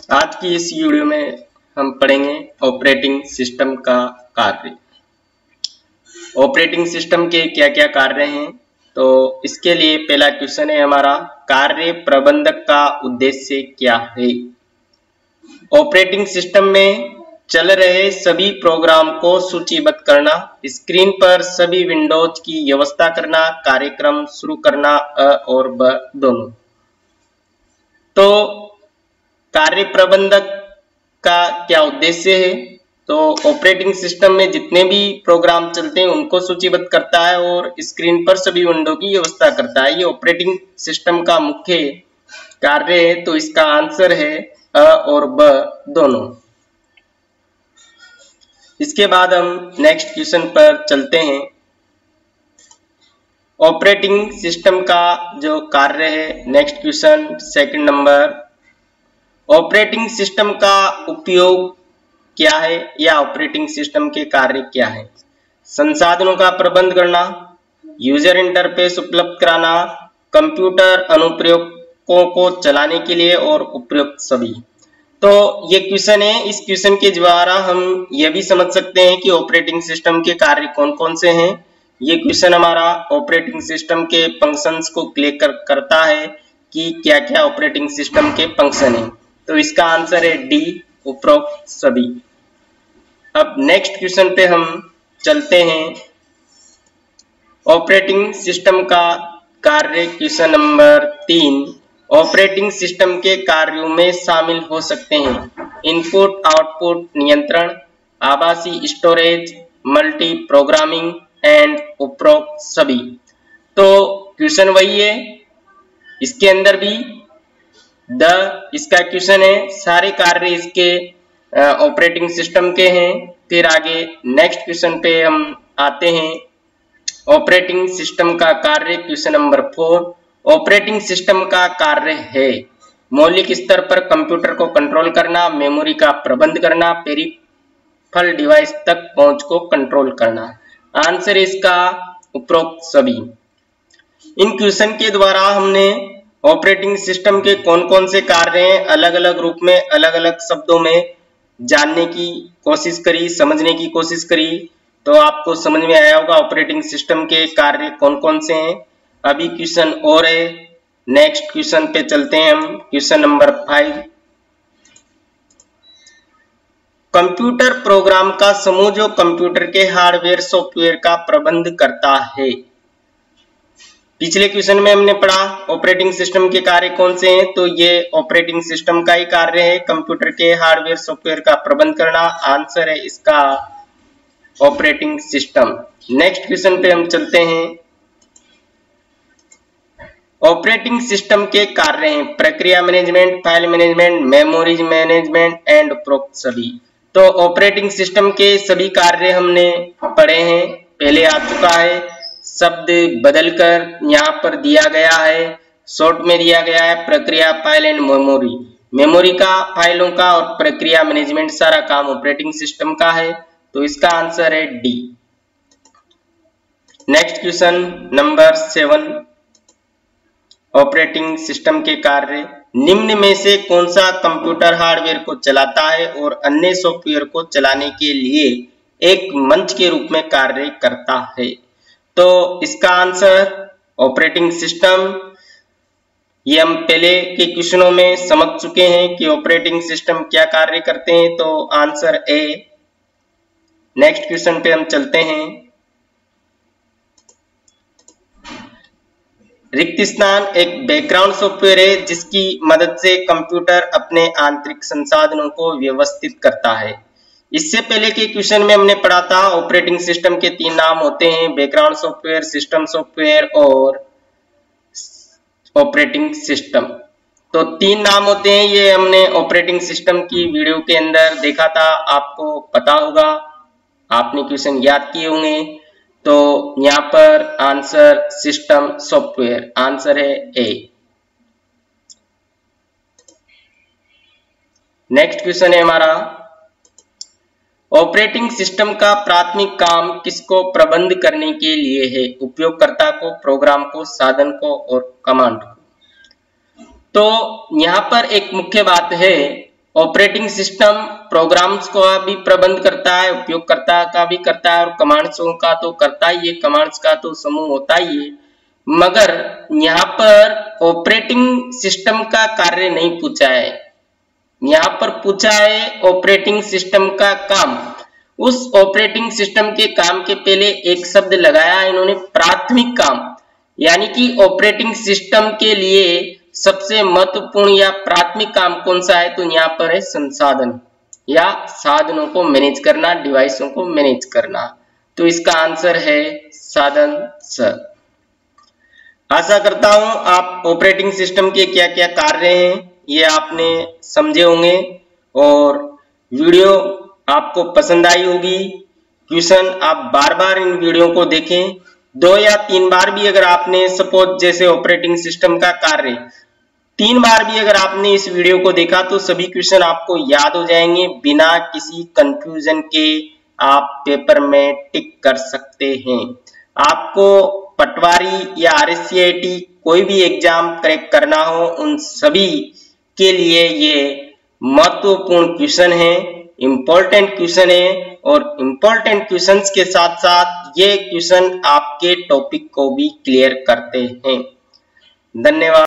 आज की इस वीडियो में हम पढ़ेंगे ऑपरेटिंग सिस्टम का कार्य। ऑपरेटिंग सिस्टम के क्या क्या कार्य हैं, तो इसके लिए पहला क्वेश्चन है हमारा, कार्य प्रबंधक का उद्देश्य क्या है। ऑपरेटिंग सिस्टम में चल रहे सभी प्रोग्राम को सूचीबद्ध करना, स्क्रीन पर सभी विंडोज की व्यवस्था करना, कार्यक्रम शुरू करना, अ और ब दोनों। तो कार्य प्रबंधक का क्या उद्देश्य है, तो ऑपरेटिंग सिस्टम में जितने भी प्रोग्राम चलते हैं उनको सूचीबद्ध करता है और स्क्रीन पर सभी विंडो की व्यवस्था करता है। ये ऑपरेटिंग सिस्टम का मुख्य कार्य है। तो इसका आंसर है अ और ब दोनों। इसके बाद हम नेक्स्ट क्वेश्चन पर चलते हैं। ऑपरेटिंग सिस्टम का जो कार्य है, next question second number, operating system का उपयोग क्या है या ऑपरेटिंग सिस्टम के कार्य क्या है। संसाधनों का प्रबंध करना, यूजर इंटरफेस उपलब्ध कराना, कंप्यूटर अनुप्रयोगों को चलाने के लिए और उपयुक्त सभी। तो ये क्वेश्चन है। इस क्वेश्चन के द्वारा हम ये भी समझ सकते हैं कि ऑपरेटिंग सिस्टम के कार्य कौन कौन से हैं। ये क्वेश्चन हमारा ऑपरेटिंग सिस्टम के फंक्शंस को क्लियर करता है कि क्या क्या ऑपरेटिंग सिस्टम के फंक्शन है। तो इसका आंसर है डी, उपरोक्त सभी। अब नेक्स्ट क्वेश्चन पे हम चलते हैं। ऑपरेटिंग सिस्टम का कार्य क्वेश्चन नंबर 3, ऑपरेटिंग सिस्टम के कार्यों में शामिल हो सकते हैं इनपुट आउटपुट नियंत्रण, आभासी स्टोरेज, मल्टी प्रोग्रामिंग एंड उपरोक्त सभी। तो क्वेश्चन वही है, इसके अंदर भी इसका क्वेश्चन है, सारे कार्य इसके ऑपरेटिंग सिस्टम के हैं। फिर आगे नेक्स्ट क्वेश्चन पे हम आते हैं। ऑपरेटिंग सिस्टम का कार्य क्वेश्चन नंबर 4, ऑपरेटिंग सिस्टम का कार्य है मौलिक स्तर पर कंप्यूटर को कंट्रोल करना, मेमोरी का प्रबंध करना, पेरिफेरल डिवाइस तक पहुंच को कंट्रोल करना। आंसर इसका उपरोक्त सभी। इन क्वेश्चन के द्वारा हमने ऑपरेटिंग सिस्टम के कौन कौन से कार्य हैं अलग अलग रूप में, अलग अलग शब्दों में जानने की कोशिश करी, समझने की कोशिश करी। तो आपको समझ में आया होगा ऑपरेटिंग सिस्टम के कार्य कौन कौन से हैं। अभी क्वेश्चन और है, नेक्स्ट क्वेश्चन पे चलते हैं हम। क्वेश्चन नंबर 5, कंप्यूटर प्रोग्राम का समूह जो कंप्यूटर के हार्डवेयर सॉफ्टवेयर का प्रबंध करता है। पिछले क्वेश्चन में हमने पढ़ा ऑपरेटिंग सिस्टम के कार्य कौन से हैं, तो ये ऑपरेटिंग सिस्टम का ही कार्य है, कंप्यूटर के हार्डवेयर सॉफ्टवेयर का प्रबंध करना। आंसर है इसका ऑपरेटिंग सिस्टम। नेक्स्ट क्वेश्चन पे हम चलते हैं। ऑपरेटिंग सिस्टम के कार्य हैं प्रक्रिया management, file management, memory management and उपरोक्त सभी। तो ऑपरेटिंग सिस्टम के सभी कार्य हमने पढ़े हैं, पहले आ चुका है। शब्द बदलकर यहाँ पर दिया गया है, शॉर्ट में दिया गया है प्रक्रिया, फाइल एंड मेमोरी। मेमोरी का, फाइलों का और प्रक्रिया मैनेजमेंट सारा काम ऑपरेटिंग सिस्टम का है। तो इसका आंसर है D. Next question number 7, operating system के कार्य, निम्न में से कौन सा कंप्यूटर हार्डवेयर को चलाता है और अन्य सॉफ्टवेयर को चलाने के लिए एक मंच के रूप में कार्य करता है। तो इसका आंसर ऑपरेटिंग सिस्टम। ये हम पहले के क्वेश्चनों में समझ चुके हैं कि ऑपरेटिंग सिस्टम क्या कार्य करते हैं। तो आंसर ए। नेक्स्ट क्वेश्चन पे हम चलते हैं। रिक्त स्थान एक बैकग्राउंड सॉफ्टवेयर है जिसकी मदद से कंप्यूटर अपने आंतरिक संसाधनों को व्यवस्थित करता है। इससे पहले के क्वेश्चन में हमने पढ़ा था ऑपरेटिंग सिस्टम के 3 नाम होते हैं, बैकग्राउंड सॉफ्टवेयर, सिस्टम सॉफ्टवेयर और ऑपरेटिंग सिस्टम। तो 3 नाम होते हैं, ये हमने ऑपरेटिंग सिस्टम की वीडियो के अंदर देखा था, आपको पता होगा, आपने क्वेश्चन याद किए होंगे। तो यहाँ पर आंसर सिस्टम सॉफ्टवेयर, आंसर है ए। नेक्स्ट क्वेश्चन है हमारा, ऑपरेटिंग सिस्टम का प्राथमिक काम किसको प्रबंध करने के लिए है, उपयोगकर्ता को, प्रोग्राम को, साधन को और कमांड को। तो यहाँ पर एक मुख्य बात है ऑपरेटिंग सिस्टम प्रोग्राम्स को भी प्रबंध करता है, उपयोगकर्ता का भी करता है और कमांड्सों का तो करता ही है, कमांड्स का तो समूह होता ही है। मगर यहाँ पर ऑपरेटिंग सिस्टम का कार्य नहीं पूछा है, यहाँ पर पूछा है ऑपरेटिंग सिस्टम का काम। उस ऑपरेटिंग सिस्टम के काम के पहले एक शब्द लगाया इन्होंने, प्राथमिक काम, यानी कि ऑपरेटिंग सिस्टम के लिए सबसे महत्वपूर्ण या प्राथमिक काम कौन सा है, तो यहाँ पर है संसाधन या साधनों को मैनेज करना, डिवाइसों को मैनेज करना। तो इसका आंसर है साधन स। आशा करता हूं आप ऑपरेटिंग सिस्टम के क्या क्या कार्य हैं ये आपने समझे होंगे और वीडियो आपको पसंद आई होगी। क्वेश्चन आप बार बार इन वीडियो को देखें, 2 या 3 बार भी अगर आपने सपोज जैसे ऑपरेटिंग सिस्टम का कार्य 3 बार भी अगर आपने इस वीडियो को देखा तो सभी क्वेश्चन आपको याद हो जाएंगे, बिना किसी कंफ्यूजन के आप पेपर में टिक कर सकते हैं। आपको पटवारी या RSCIT कोई भी एग्जाम क्रैक करना हो, उन सभी के लिए ये महत्वपूर्ण क्वेश्चन है, इंपॉर्टेंट क्वेश्चन है और इंपॉर्टेंट क्वेश्चंस के साथ साथ ये क्वेश्चन आपके टॉपिक को भी क्लियर करते हैं। धन्यवाद।